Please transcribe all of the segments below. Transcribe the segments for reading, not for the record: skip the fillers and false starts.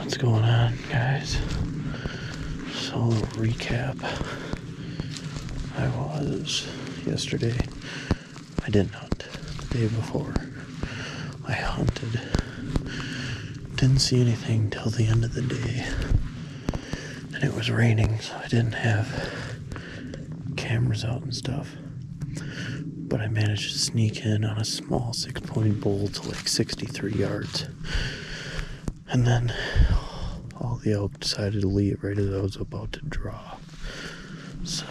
What's going on, guys? So, a little recap. I was yesterday. I didn't hunt. The day before, I hunted. Didn't see anything till the end of the day. And it was raining, so I didn't have cameras out and stuff. But I managed to sneak in on a small 6-point bull to like 63 yards. And then all the elk decided to leave right as I was about to draw. So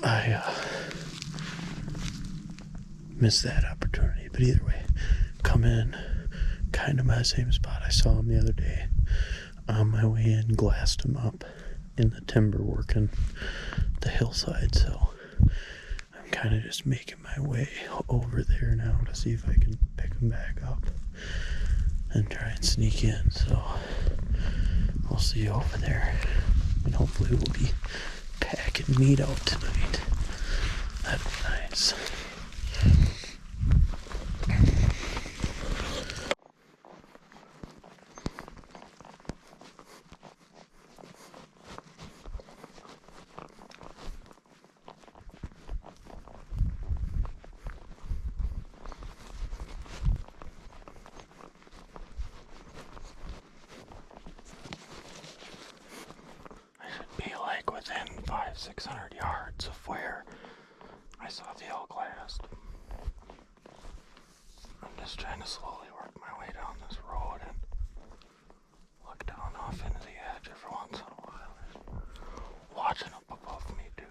I missed that opportunity. But either way, come in kind of by the same spot I saw him the other day. On my way in, glassed him up in the timber working the hillside. So I'm kind of just making my way over there now to see if I can pick him back up and try and sneak in. So we'll see you over there, and hopefully we'll be packing meat out tonight. That'd be nice. Be like within 500-600 yards of where I saw the elk last. I'm just trying to slowly work my way down this road and look down off into the edge every once in a while, watching up above me too.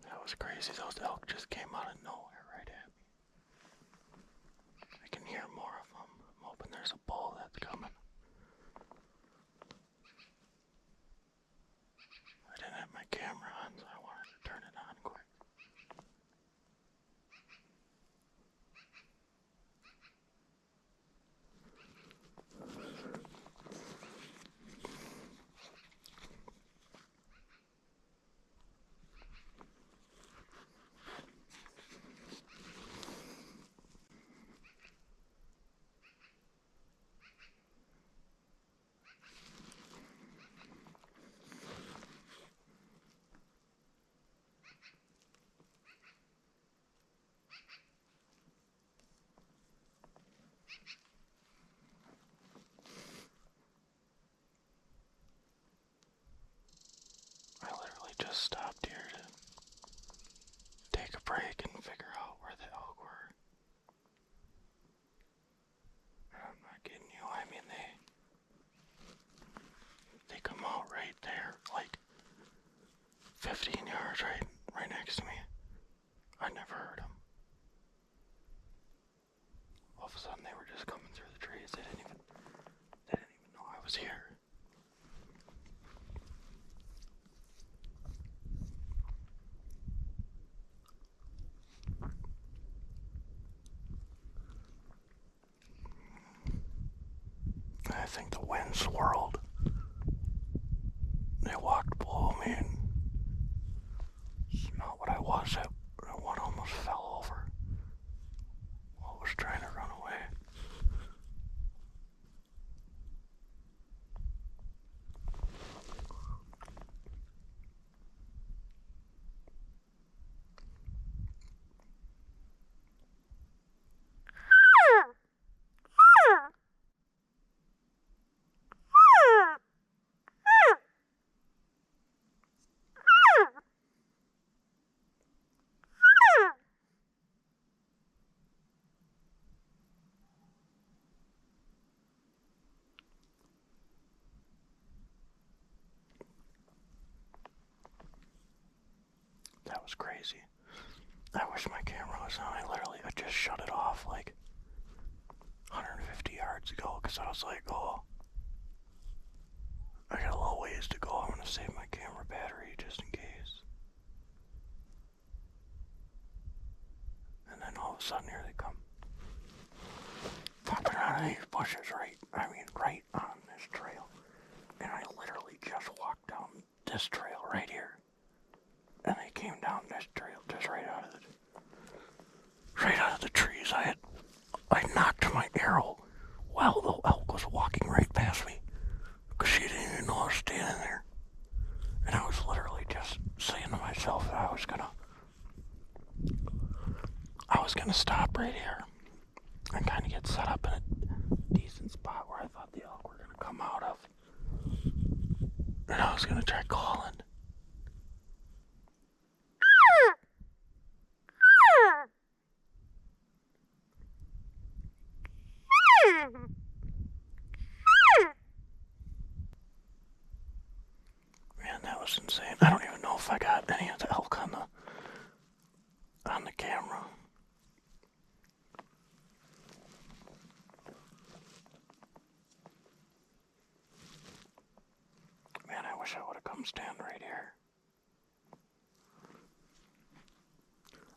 That was crazy. Those elk just came out of nowhere right at me. I can hear more of them. I'm hoping there's a bull that's coming. I didn't have my camera on, so I wanted to turn it on quick. just stopped here to take a break and figure out where the elk were. I'm not kidding you. I mean, they come out right there, like 15 yards right next to me. I never heard them. All of a sudden, they were just coming through the trees. They didn't even know I was here. I think the wind swirled. They walked below me and smelled what I was. One almost fell over while I was trying to run away. That was crazy. I wish my camera was on. I just shut it off like 150 yards ago because I was like, oh, I got a little ways to go. I'm going to save my camera battery just in case. And then all of a sudden here they come. Popping out of these bushes right on this trail. And I literally just walked down this trail right here. And they came down this trail just right out of the trees. I knocked my arrow while the elk was walking right past me because she didn't even know I was standing there. And I was literally just saying to myself that I was gonna stop right here and kind of get set up in a decent spot where I thought the elk were gonna come out of. And I was gonna try calling. Man, that was insane. I don't even know if I got any of the elk on the camera. Man, I wish I would have come stand right here.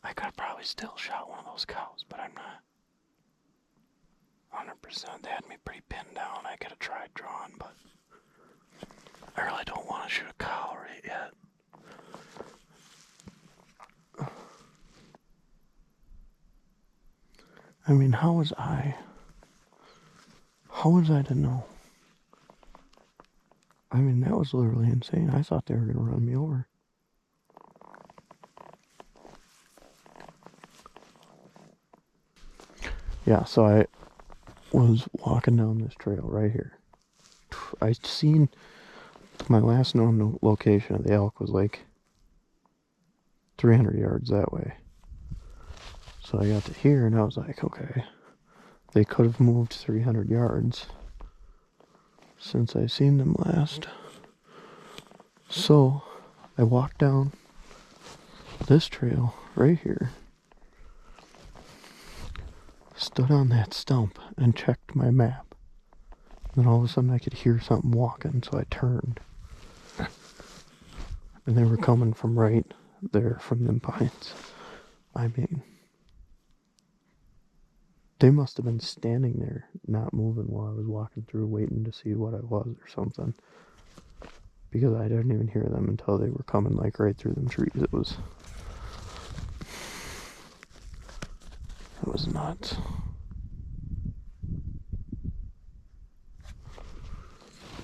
I could have probably still shot one of those cows, but I'm not 100%. They had me pretty pinned down. I could have tried drawing, but I really don't want to shoot a cow right yet. I mean, how was I to know? I mean, that was literally insane. I thought they were going to run me over. Yeah, so I was walking down this trail right here. I seen my last known location of the elk was like 300 yards that way. So I got to here and I was like, okay, they could have moved 300 yards since I seen them last. So I walked down this trail right here, stood on that stump and checked my map. Then all of a sudden I could hear something walking, so I turned. And they were coming from right there from them pines. I mean, they must have been standing there, not moving while I was walking through, waiting to see what I was or something. Because I didn't even hear them until they were coming like right through them trees. It was nuts.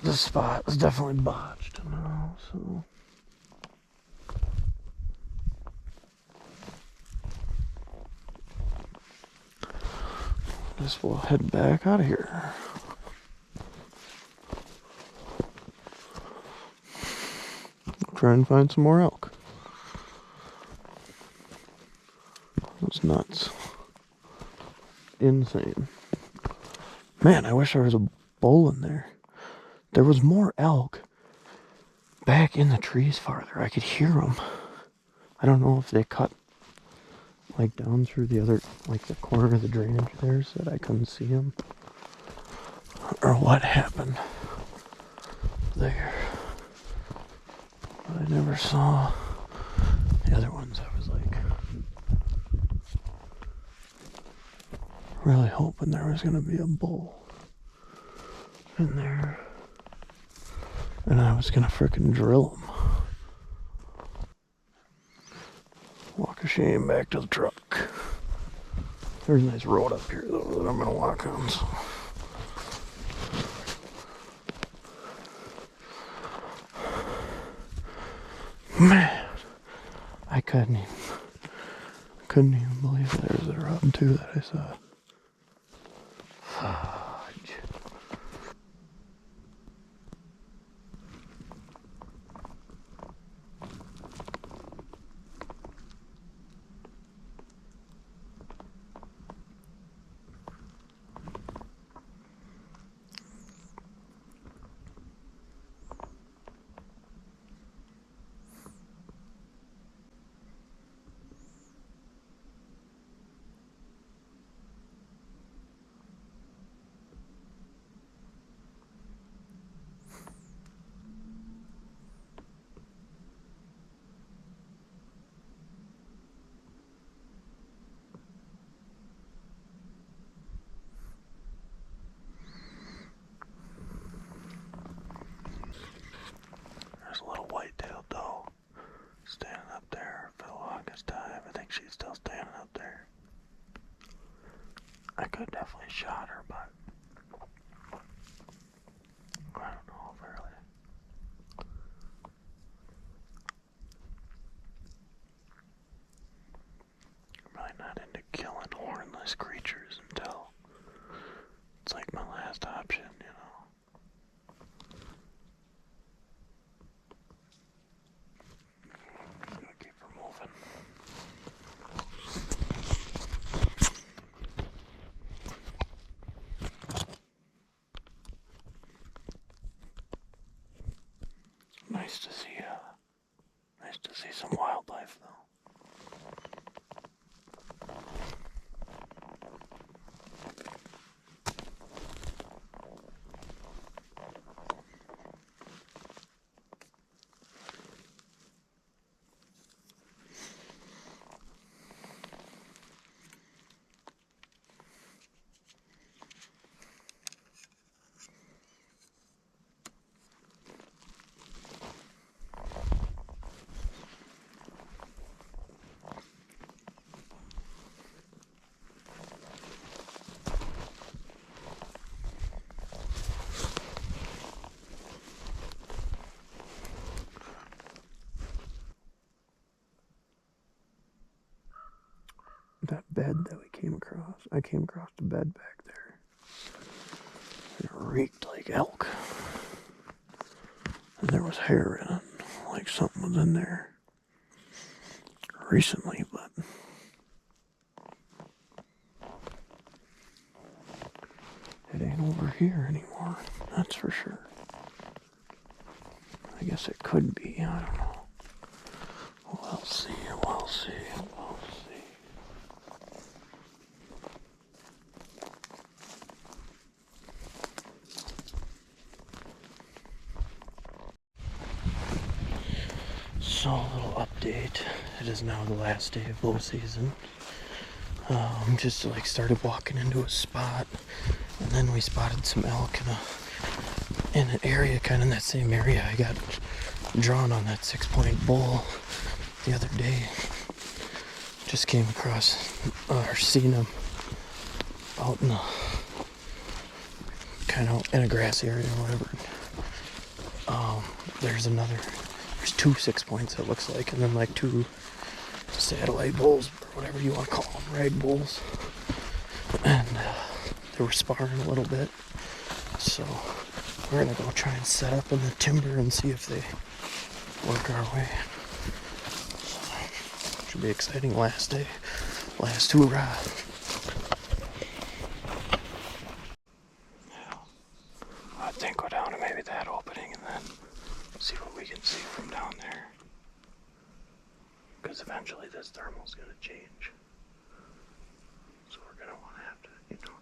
This spot was definitely botched now, so. Guess we'll head back out of here. try and find some more elk. It was nuts. Insane. Man, I wish there was a bull in there. There was more elk back in the trees farther. I could hear them. I don't know if they cut like down through the other, like the corner of the drainage there so that I couldn't see them. Or what happened there. But I never saw the other ones. I was like really hoping there was going to be a bull in there. And I was going to frickin' drill them. Walk of shame back to the truck. There's a nice road up here though that I'm going to walk on. So. Man, I couldn't even believe there was a rub too that I saw. Fudge. There's a little white-tailed doe standing up there for the longest time. I think she's still standing up there. I could definitely shot her, but I don't know if I really. I'm really not into killing hornless creatures until it's like my last option, you know. Keep her moving. Nice to see some wildlife though. That bed that we came across, I came across the bed back there. It reeked like elk. And there was hair in it, like something was in there recently, but it ain't over here anymore, that's for sure. I guess it could be, I don't know. We'll see. So, a little update. It is now the last day of bow season. Just like started walking into a spot, and then we spotted some elk in an area, kind of in that same area I got drawn on that 6-point bull the other day. Just came across or seen him out in the kind of in a grass area or whatever. There's 2 6-points it looks like, and then like 2 satellite bulls or whatever you want to call them, rag bulls. And they were sparring a little bit, so we're gonna go try and set up in the timber and see if they work our way. Should be exciting last day. Last hoorah. I think go down to maybe that opening and then see what we can see from down there. Because eventually this thermal's going to change. So we're going to want to have to,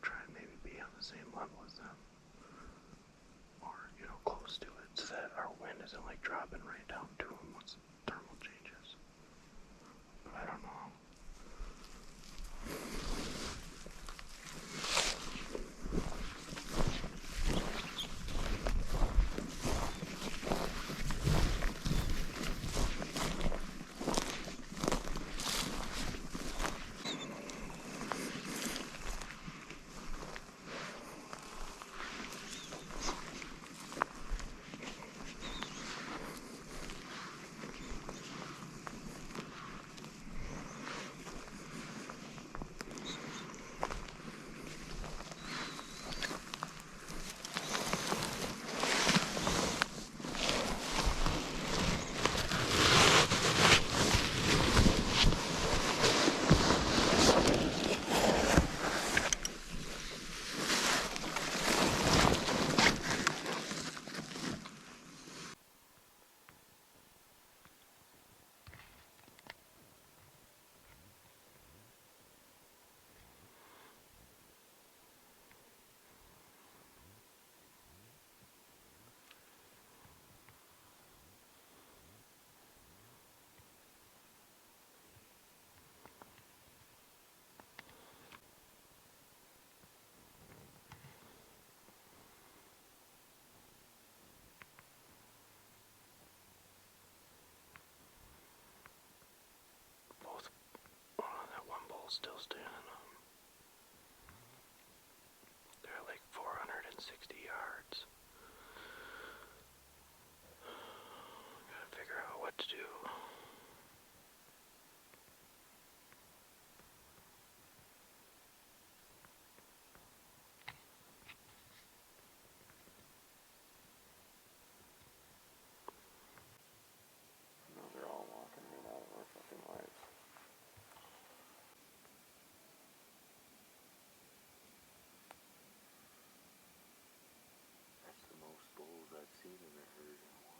try and maybe be on the same level as them. Or, close to it so that our wind isn't like dropping right down to them once the thermal changes. But I don't know. Still standing up. They're like 460 yards. Gotta figure out what to do. No, they're all walking right out of our fucking lives. That's the most bulls I've seen in a herd in a while.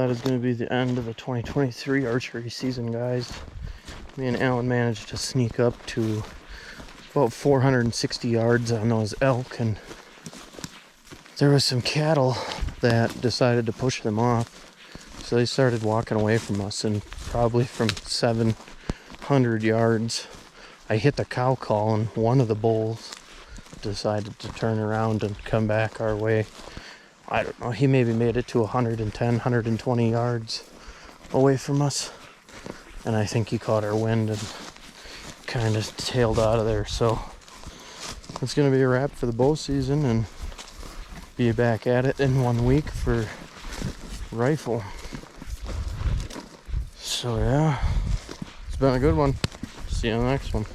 that is going to be the end of the 2023 archery season, guys. Me and Alan managed to sneak up to about 460 yards on those elk, and there was some cattle that decided to push them off. So they started walking away from us, and probably from 700 yards, I hit the cow call, and one of the bulls decided to turn around and come back our way. I don't know, he maybe made it to 110, 120 yards away from us. And I think he caught our wind and kind of tailed out of there. So it's going to be a wrap for the bow season, and be back at it in 1 week for rifle. So yeah, it's been a good one. See you on the next one.